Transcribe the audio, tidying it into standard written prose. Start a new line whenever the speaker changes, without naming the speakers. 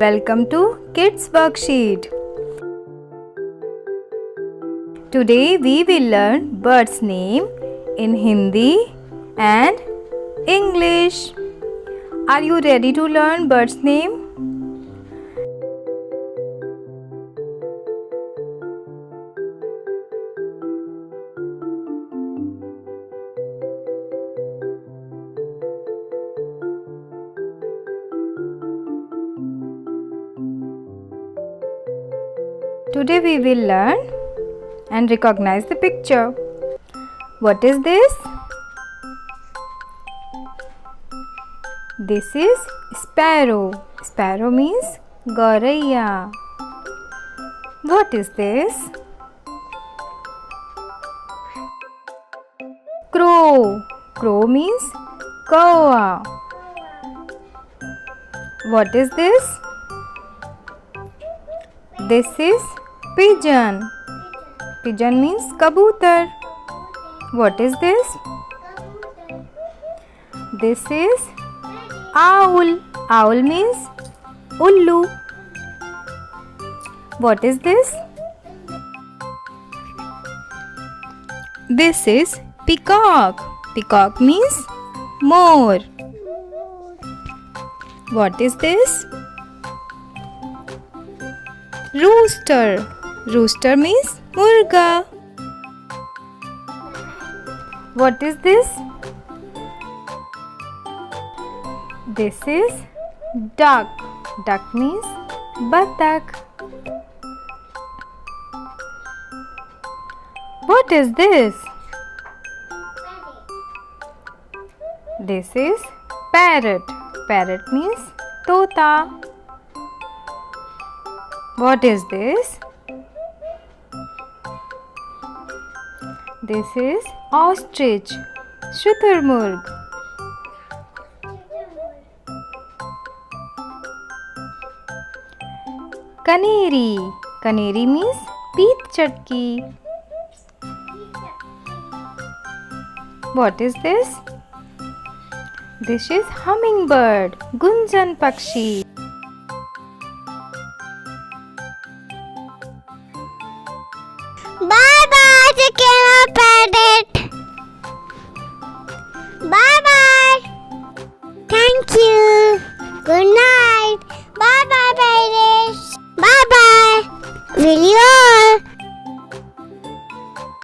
Welcome to Kids Worksheet. Today we will learn bird's name in Hindi and English. Are you ready to learn bird's name? Today we will learn and recognize the picture. What is this? This is Sparrow. Sparrow means Goraiya. What is this? Crow. Crow means Kawa. What is this? This is Pigeon. Pigeon means Kabutar. What is this? This is Owl. Owl means Ullu. What is this? This is Peacock. Peacock means More. What is this? Rooster. Rooster means Murga. What is this? This is Duck. Duck means Batak. What is this? This is Parrot. Parrot means Tota. What is this? This is Ostrich. Shuturmurg. Canary. Canary means Peet Chatki. What is this? This is Hummingbird. Gunjan Pakshi.